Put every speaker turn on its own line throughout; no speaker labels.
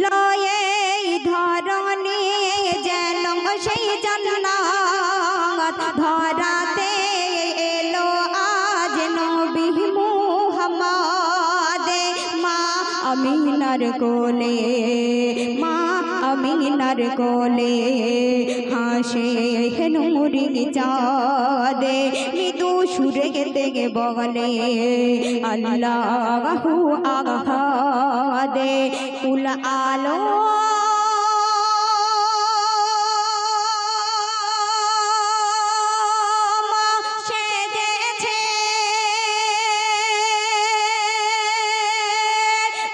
ছিল এই ধরনী যেন সেই জান্নাত ধরাতে এলো আজ নবী মুহাম্মদ মা আমিনার কোলে মা আমিনার কোলে হাসে নূরি চাঁদে মৃদু সুরে গেতে বলে আল্লাহু আহাদে কুল আলো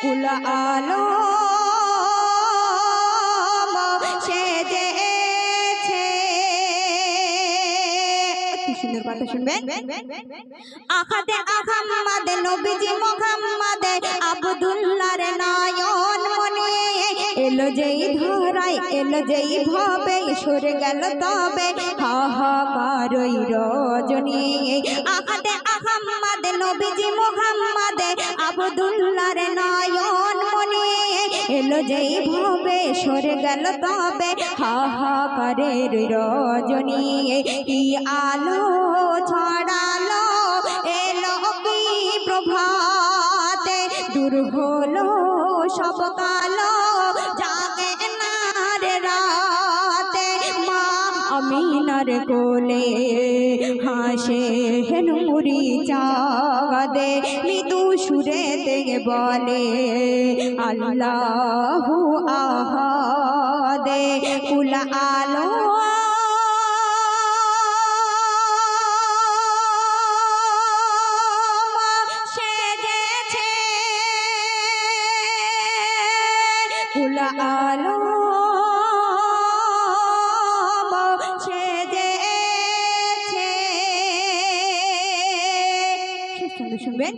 কুল আলো সুন্দর কথা শুনবেন আখাতে আহমদ নবীজি মুহাম্মদ আব্দুল্লাহর নয়ন মনে এলো যেই ধরায় এলো যেই ভাবে সরে গেল তবে হাহাকার ওই রজনী আখাতে আহমদ নবীজি মুহাম্মদ আব্দুল্লাহর নয়ন মনে এলো যেই ভাবে সরে গেল তবে হাহাকারের রজনী কি আলো ছড়ালো এলো কি প্রভাতে দূর হলো সব কালো জাগে নার রাতে মা আমিনার কোলে হাসে নূরি চাঁদে মৃদু সুরে বলে আল্লাহু আহাদে কুল আলো কুল আলো শুনবেন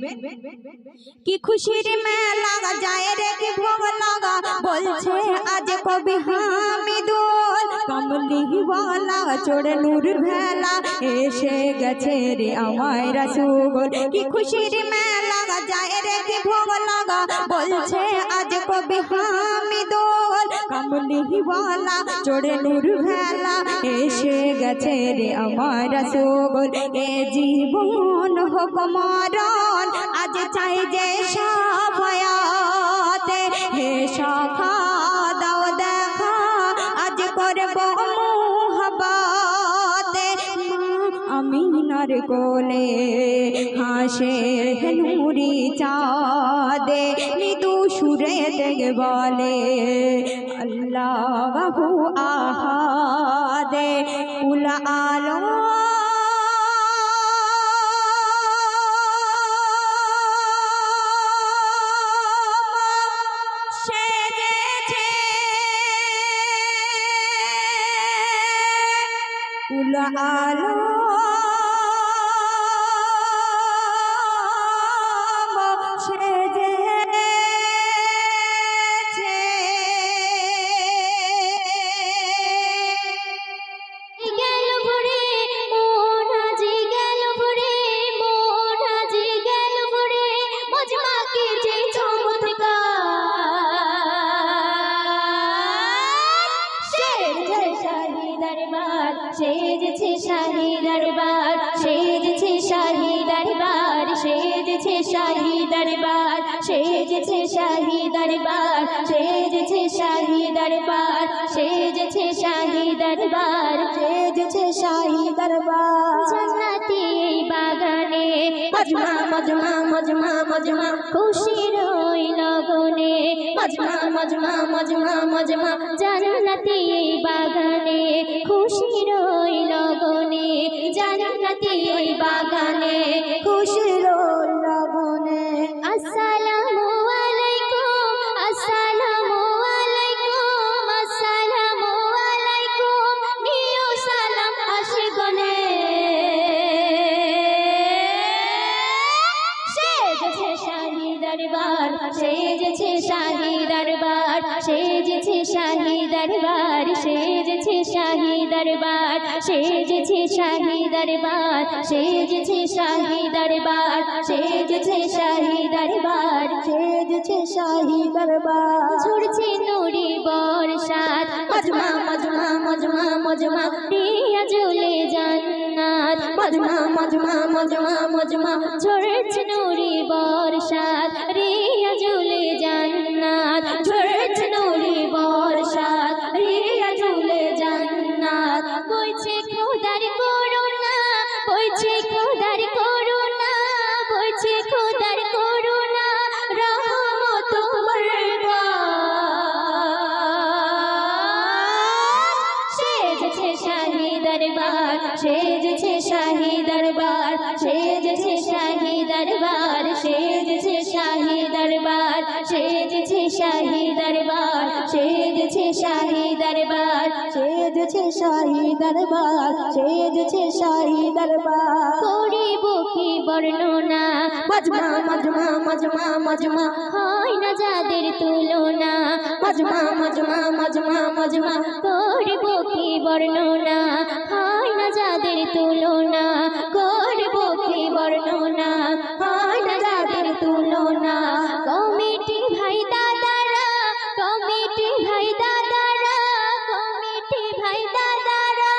কি খুশির মেলা যায় রে কি ভোগ লাগা বলছে আজ কবি হামিদুল কমলি ওয়ালা চড়ে নূর ভেলা এসে গেছে রে আমার রাসূল কি খুশির মেলা যায় রে কি ভোগ লাগা বলছে আজ কবি হামিদুল কমলি ওয়ালা চড়ে নূর ভেলা এসে গেছে রে আমার রাসূল এ জীবন হোক মরণ আজ চাই যে সাফায়াতে হে সখা দাও দেখা আজ করব মুহাব্বতে আমিনার কোলে হাসে নূরি চাঁদে মৃদু সুরে বলে আল্লাহু আহাদে কুল আলো কুল আলো
সেজেছে শাহী দরবার সেজেছে শাহী দরবার সেজেছে শাহী দরবার সেজেছে শাহী দরবার সেজেছে শাহী দরবার সেজেছে শাহী দরবার সেজেছে শাহী দরবার জান্নাতি বাগানে মজমা মজমা মজমা মজমা খুশির ওই লগনে মজমা মজমা মজমা মজমা জান্নাতি বাগানে খুশির ওই লগনে জান্নাতি ওই বাগানে খুশির ওই লগনে আসসালামু আলাইকুম আসসালামু আলাইকুম আসসালামু আলাইকুম নিও সালাম আশিকনে সেজেছে শাহী দরবার সেজেছে শাহী দরবার সেজেছে শাহী দরবার সেজেছে শাহী দরবার সেজেছে শাহী দরবার সেজেছে শাহী দরবার সেজেছে শাহী দরবার সেজেছে শাহী দরবার ঝরছে নূর মজমা রিয়া ঝুলে জান্নাত মজমা মজমা মজমা মজমা ঝরছে নূরি বর্ষাত রিয়া ঝুলে জান্নাত ঝরছে নূরি বর্ষাত রিয়া ঝুলে জান্নাত বইছে খোদার করুণা বইছে খোদার করুণা বইছে খোদার করুণা রহমত সেজেছে শাহী দরবার সেজেছে শাহী দরবার সেজেছে শাহী দরবার সেজেছে শাহী দরবার সেজেছে শাহী দরবার সেজেছে শাহী দরবার
সেজেছে শাহী দরবার সেজেছে শাহী দরবার
করিব কি বর্ণনা
মজমা মজমা মজমা মজমা
হয় না যাদের তুলনা
মজমা মজমা মজমা মজমা
করিব কি বর্ণনা হয় না যাদের তুলনা করিব কি বর্ণনা হয় না যাদের তুলনা কমিটি ভাই দাদারা কমিটি ভাই দাদারা কমিটি ভাই দাদারা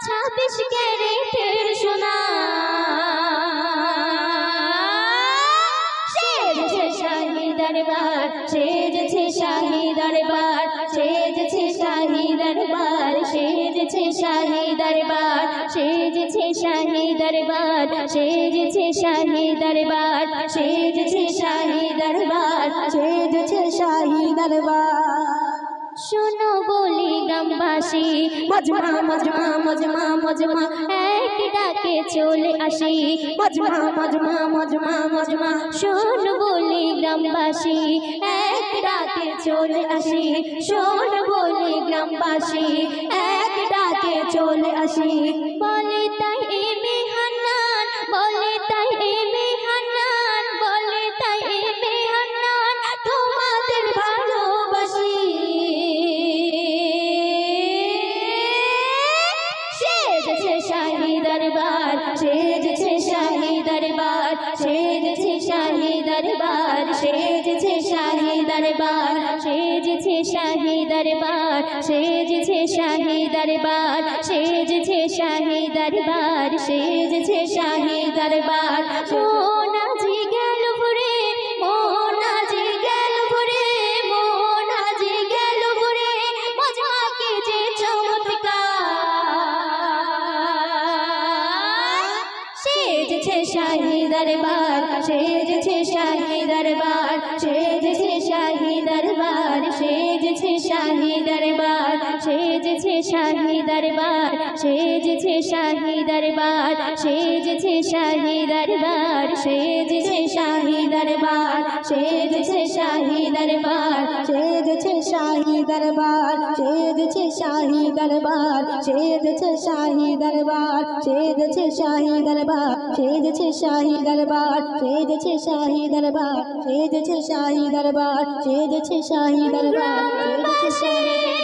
26 ক্যারেটের সোনা সেজেছে শাহী দরবার সেজেছে শাহী দরবার সেজেছে শাহী দরবার সেজেছে শাহী দরবার সেজেছে শাহী দরবার সেজেছে শাহী দরবার সেজেছে শাহী দরবার
সেজেছে শাহী দরবার
শোনো বলি গ্রামবাসী
মজমা মজমা মজমা মজমা
এক ডাকে চলে আসি
মজমা মজমা মজমা মজমা
শোন বলি গ্রামবাসী এক ডাকে চলে আসি শোন বলি গ্রামবাসী এক ডাকে চলে আসি বলে তাই এ মেহান্নান বলে তাই এ মেহান্নান বলে তাই এ মেহান্নান তোমাদের ভালোবাসি সেজেছে শাহী দরবার সেজেছে শাহী দরবার সেজেছে শাহী দরবার সেজেছে শাহী দরবার সেজেছে শাহী দরবার সেজেছে শাহী দরবার সেজেছে শাহী দরবার সেজেছে শাহী দরবার মোনাজি গেল ভরে মোনাজি গেল ভরে মোনাজি গেল ভরে মজমাকে যে চমৎকার সেজেছে শাহী দরবার সেজেছে শাহী দরবার সেজেছে শাহী দরবার সেজেছে শাহী দরবার সেজেছে শাহী দরবার সেজেছে শাহী দরবার সেজেছে শাহী দরবার সেজেছে শাহী দরবার সেজেছে শাহী দরবার
সেজেছে শাহী দরবার সেজেছে শাহী দরবার সেজেছে শাহী দরবার সেজেছে শাহী দরবার সেজেছে শাহী দরবার সেজেছে শাহী দরবার সেজেছে শাহী দরবার সেজেছে শাহী দরবার সেজেছে শাহী